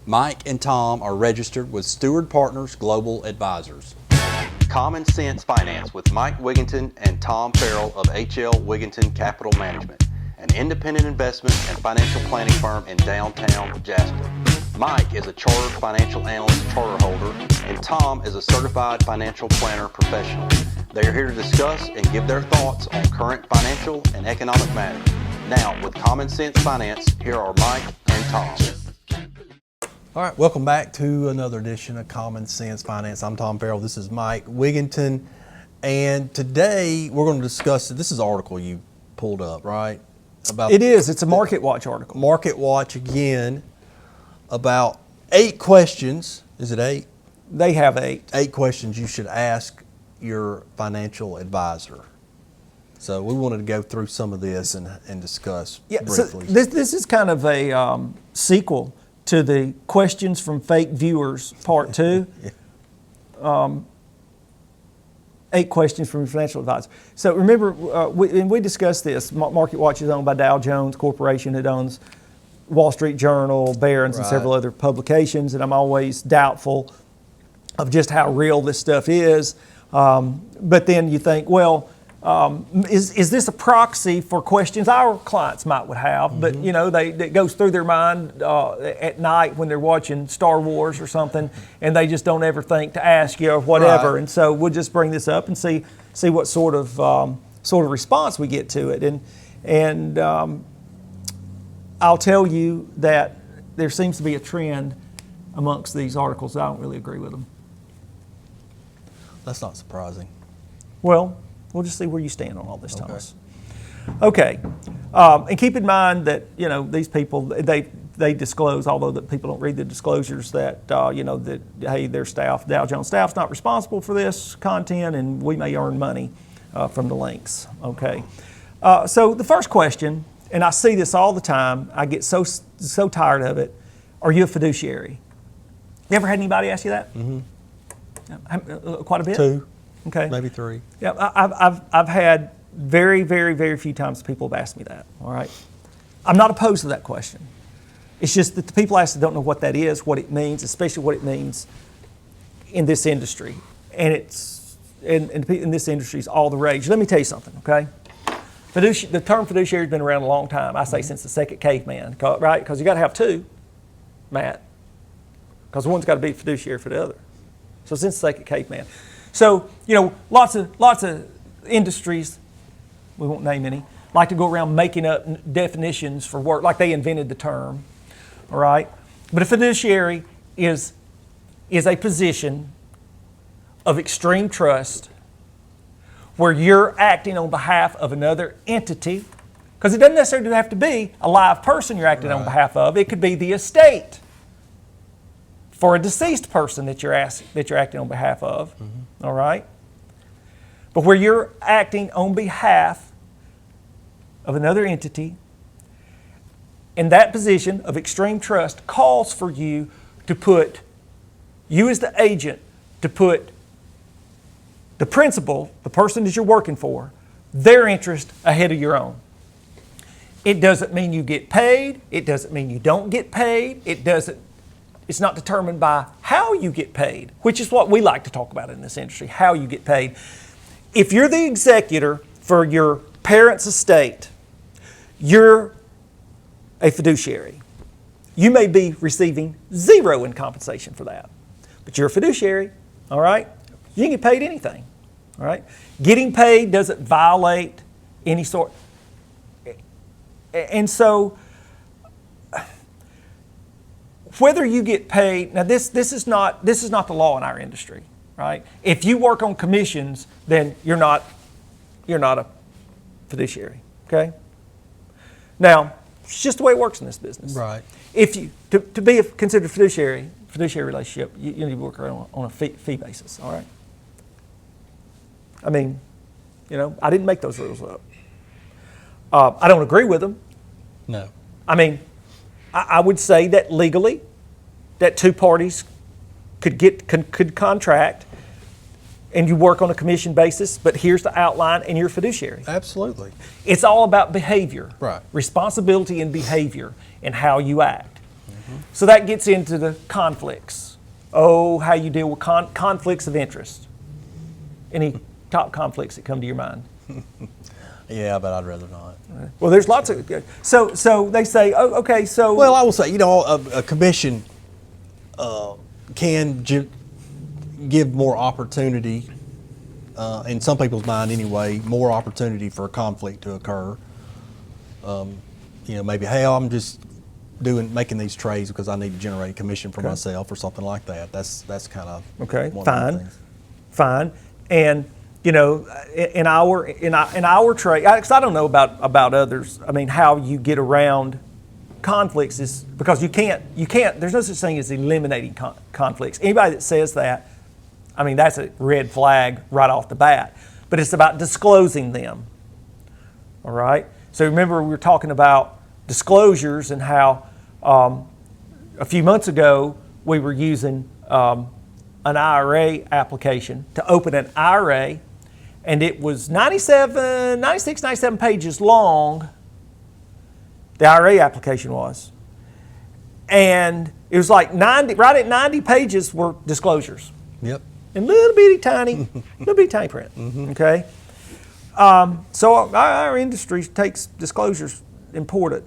Mike and Tom are registered with Steward Partners Global Advisors. Common Sense Finance with Mike Wiginton and Tom Farrell of HL Wiginton Capital Management, an independent investment and financial planning firm in downtown Jasper. Mike is a chartered financial analyst charter holder, and Tom is a certified financial planner professional. They are here to discuss and give their thoughts on current financial and economic matters. Now, with Common Sense Finance, here are Mike and Tom. All right, welcome back to another edition of Common Sense Finance. I'm Tom Farrell. This is Mike Wiginton, and today we're going to discuss. This is an article you pulled up, right? About It's a Market Watch article. Market Watch again. About 8 questions. Is it 8? They have 8. 8 questions you should ask your financial advisor. So we wanted to go through some of this and discuss briefly. So this is kind of a sequel to the Questions from Fake Viewers Part 2. Yeah. 8 questions from your financial advisor. So remember, we discussed this. Market Watch is owned by Dow Jones Corporation. It owns Wall Street Journal, Barron's, and several other publications, and I'm always doubtful of just how real this stuff is. But then you think, well, is this a proxy for questions our clients would have? Mm-hmm. But you know, it goes through their mind at night when they're watching Star Wars or something, and they just don't ever think to ask you or whatever. Right. And so we'll just bring this up and see what sort of response we get to it. And I'll tell you that there seems to be a trend amongst these articles. I don't really agree with them. That's not surprising. Well, we'll just see where you stand on all this, Thomas. Okay. And keep in mind that, you know, these people, they disclose, although that people don't read the disclosures, that, that, hey, their staff, Dow Jones staff's not responsible for this content, and we may earn money from the links. Okay. So the first question, and I see this all the time, I get so tired of it. Are you a fiduciary? You ever had anybody ask you that? Mm-hmm. Quite a bit? 2. Okay. Maybe 3. Yeah, I've had very, very, very few times people have asked me that. All right. I'm not opposed to that question. It's just that the people ask don't know what that is, what it means, especially what it means in this industry. And in this industry is all the rage. Let me tell you something, okay? The term fiduciary has been around a long time. I say since the second caveman, right? Because you got to have 2, Matt. Because one's got to be fiduciary for the other. So since the second caveman. So, you know, lots of industries, we won't name any, like to go around making up definitions for work, like they invented the term, all right? But a fiduciary is a position of extreme trust where you're acting on behalf of another entity, because it doesn't necessarily have to be a live person you're acting on behalf of. It could be the estate for a deceased person that you're acting on behalf of, all right? But where you're acting on behalf of another entity, and that position of extreme trust calls for you to put, you as the agent, to put the principal, the person that you're working for, their interest ahead of your own. It doesn't mean you get paid. It doesn't mean you don't get paid. It's not determined by how you get paid, which is what we like to talk about in this industry, how you get paid. If you're the executor for your parents' estate, you're a fiduciary. You may be receiving 0 in compensation for that, but you're a fiduciary, all right? You didn't get paid anything, all right? Getting paid doesn't violate any sort. And so, whether you get paid, now this is not the law in our industry, right? If you work on commissions, then you're not a fiduciary, okay? Now, it's just the way it works in this business. Right. If you to be considered a fiduciary relationship, you need to work on a fee basis, all right? I mean, you know, I didn't make those rules up. I don't agree with them. No. I mean, I would say that legally, that 2 parties could contract, and you work on a commission basis, but here's the outline, and you're a fiduciary. Absolutely. It's all about behavior, right? Responsibility and behavior, and how you act. So that gets into the conflicts. Oh, how you deal with conflicts of interest. Any top conflicts that come to your mind? Yeah, but I'd rather not. Well, there's lots of, so they say, oh, okay, so. Well, I will say, a commission can give more opportunity, in some people's mind anyway, more opportunity for a conflict to occur. Maybe, hey, I'm just making these trades because I need to generate a commission for myself or something like that. That's kind of okay. one of the things. Fine. And in our trade, because I don't know about others. I mean, how you get around conflicts is because you can't. There's no such thing as eliminating conflicts. Anybody that says that, I mean, that's a red flag right off the bat. But it's about disclosing them. All right. So remember, we were talking about disclosures and how a few months ago we were using an IRA application to open an IRA, and it was 96, 97 pages long. The IRA application was. And it was like right at 90 pages were disclosures. Yep. In little bitty tiny print. Okay. So our industry takes disclosures important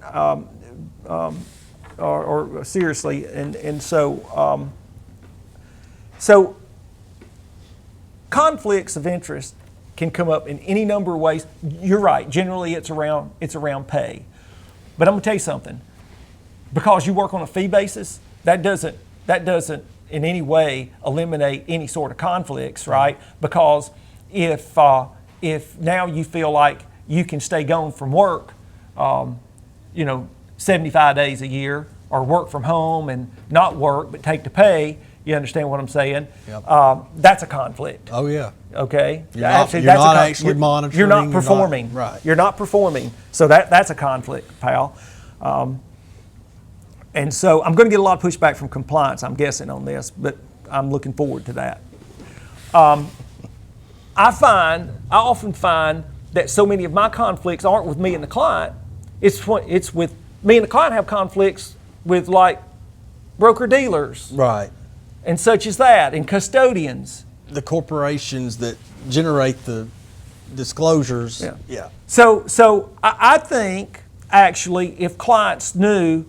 or seriously, and so conflicts of interest can come up in any number of ways. You're right. Generally, it's around pay. But I'm going to tell you something. Because you work on a fee basis, that doesn't in any way eliminate any sort of conflicts, right? Because if now you feel like you can stay gone from work, 75 days a year, or work from home and not work but take the pay, you understand what I'm saying? Yep. That's a conflict. Oh yeah. Okay. You're not actually monitoring. You're not performing. Right. You're not performing. So that's a conflict, pal. And so I'm going to get a lot of pushback from compliance, I'm guessing, on this, but I'm looking forward to that. I often find that so many of my conflicts aren't with me and the client. It's with me and the client have conflicts with like broker dealers, right, and such as that, and custodians. The corporations that generate the disclosures. Yeah. So I think actually, if clients knew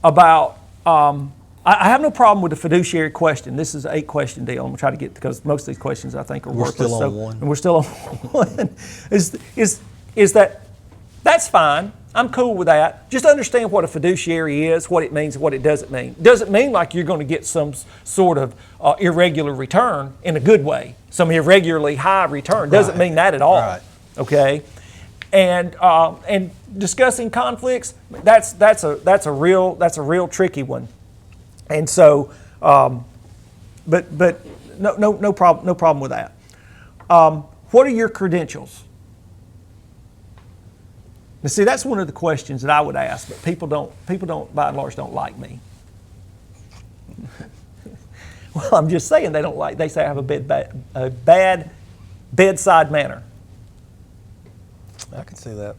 about, I have no problem with the fiduciary question. This is an 8-question deal. I'm gonna try to get, because most of these questions I think are worthless. We're still on one. And we're still on one. Is that's fine. I'm cool with that. Just understand what a fiduciary is, what it means, and what it doesn't mean. It doesn't mean like you're going to get some sort of irregular return in a good way, some irregularly high return. Doesn't mean that at all. Right. Okay, and discussing conflicts, that's a real tricky one. And so, but no problem with that. What are your credentials? Now, see, that's one of the questions that I would ask, but people don't, by and large, don't like me. Well, I'm just saying they say I have a bad bedside manner. I can see that.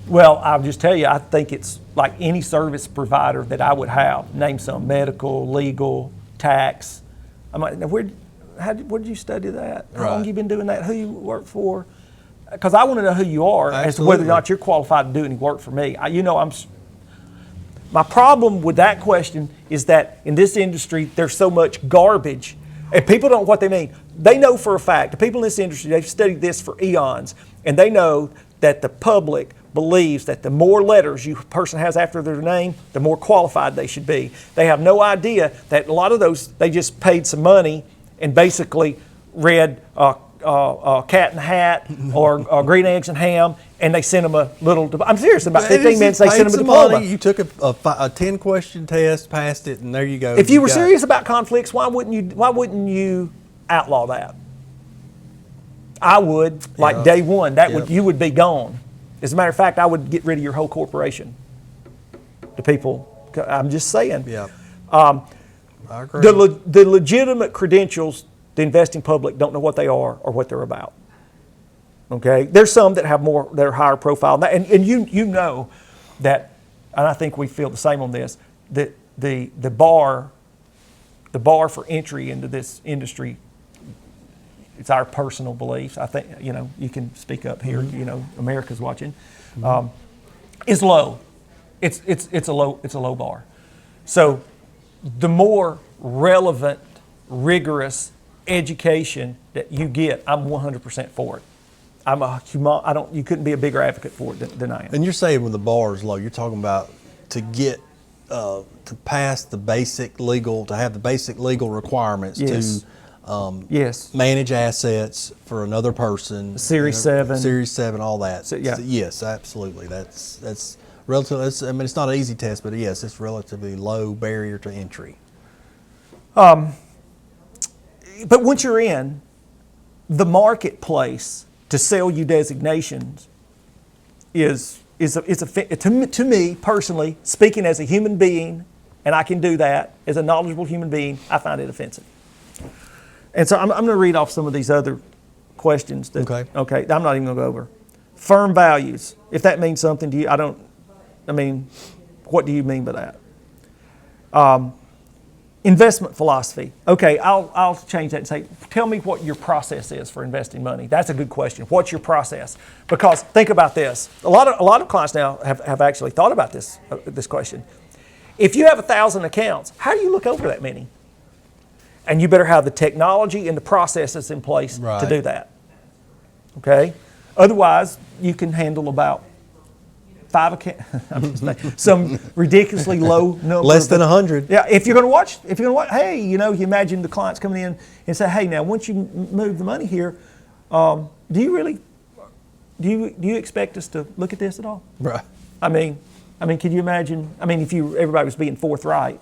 Well, I'll just tell you, I think it's like any service provider that I would have. Name some: medical, legal, tax. I'm like, now where did you study that? How long have you been doing that? Who you work for? Because I want to know who you are. Absolutely. As to whether or not you're qualified to do any work for me. My problem with that question is that in this industry, there's so much garbage. And people don't know what they mean. They know for a fact, the people in this industry, they've studied this for eons, and they know that the public believes that the more letters a person has after their name, the more qualified they should be. They have no idea that a lot of those, they just paid some money and basically read Cat in the Hat or Green Eggs and Ham, and they sent them a little. I'm serious. About 15 minutes, they sent them a diploma. Money. You took a 10-question test, passed it, and there you go. If you were serious about conflicts, why wouldn't you outlaw that? I would, like day one. You would be gone. As a matter of fact, I would get rid of your whole corporation. The people. I'm just saying. Yeah. I agree. The legitimate credentials, the investing public don't know what they are or what they're about. Okay, there's some that have more, that are higher profile, and you know that and I think we feel the same on this, that the bar for entry into this industry, it's our personal beliefs. I think, you can speak up here, America's watching, is low. It's a low bar. So the more relevant, rigorous education that you get, I'm 100% for it. You couldn't be a bigger advocate for it than I am. And you're saying when the bar is low, you're talking about to get to pass the basic legal, to have the basic legal requirements Yes. to Yes. manage assets for another person. Series 7. Series 7, all that. So, yeah. Yes, absolutely. That's relatively. It's not an easy test, but yes, it's relatively low barrier to entry. But once you're in, the marketplace to sell you designations to me personally, speaking as a human being, and I can do that as a knowledgeable human being, I find it offensive. And so I'm going to read off some of these other questions. Okay, I'm not even going to go over. Firm values, if that means something to you, what do you mean by that? Investment philosophy. Okay, I'll change that and say, tell me what your process is for investing money. That's a good question. What's your process? Because think about this. A lot of clients now have actually thought about this question. If you have 1,000 accounts, how do you look over that many? And you better have the technology and the processes in place to do that. Okay? Otherwise, you can handle about 5 accounts, some ridiculously low number. Less than 100. Yeah, if you're going to watch, hey, you imagine the clients coming in and say, hey, now once you move the money here, do you expect us to look at this at all? Right. I mean, can you imagine? If everybody was being forthright.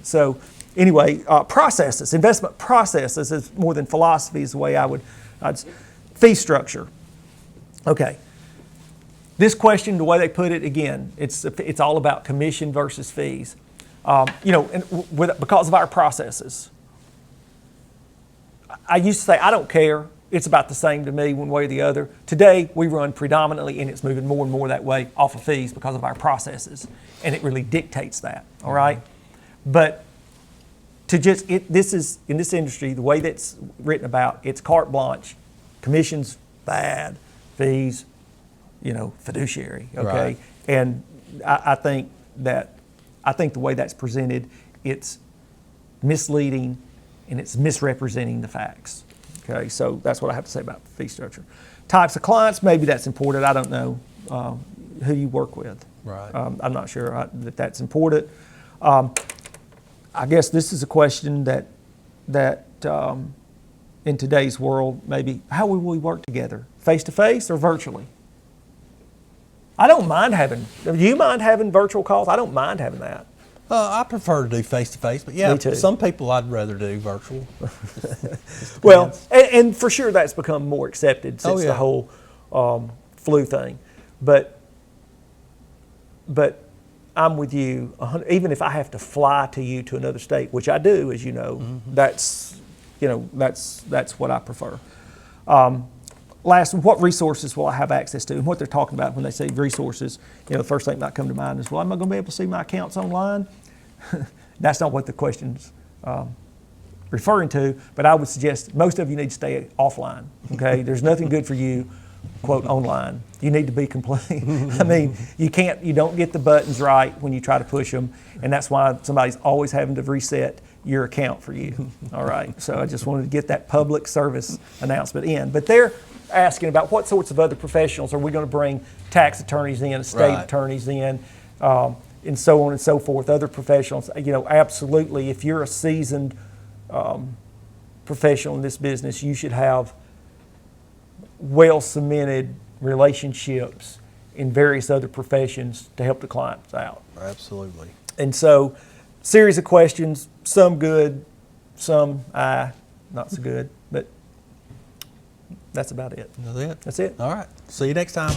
So, anyway, processes, investment processes is more than philosophy is the way I'd fee structure. Okay. This question, the way they put it, again, it's all about commission versus fees. Because of our processes. I used to say, I don't care. It's about the same to me one way or the other. Today, we run predominantly, and it's moving more and more that way, off of fees because of our processes. And it really dictates that, all right? But in this industry, the way that's written about, it's carte blanche. Commissions, bad. Fees, fiduciary, okay? Right. And I think the way that's presented, it's misleading and it's misrepresenting the facts, okay? So that's what I have to say about fee structure. Types of clients, maybe that's important. I don't know who you work with. Right. I'm not sure that that's important. I guess this is a question that in today's world, maybe, how will we work together? Face-to-face or virtually? I don't mind do you mind having virtual calls? I don't mind having that. I prefer to do face-to-face, but yeah, Me too. Some people I'd rather do virtual. Well, and for sure that's become more accepted since yeah. the whole flu thing. But I'm with you, even if I have to fly to you to another state, which I do, as you know, that's what I prefer. Last, what resources will I have access to? And what they're talking about when they say resources, the first thing that might come to mind is, well, am I going to be able to see my accounts online? That's not what the question's referring to, but I would suggest most of you need to stay offline, okay? There's nothing good for you, quote, online. You need to be complete. You don't get the buttons right when you try to push them, and that's why somebody's always having to reset your account for you, all right? So I just wanted to get that public service announcement in. But they're asking about what sorts of other professionals are we going to bring tax attorneys in, estate attorneys in, and so on and so forth, other professionals. Absolutely, if you're a seasoned professional in this business, you should have well-cemented relationships in various other professions to help the clients out. Absolutely. And so, series of questions, some good, some not so good, but that's about it. That's it. That's it. All right. See you next time.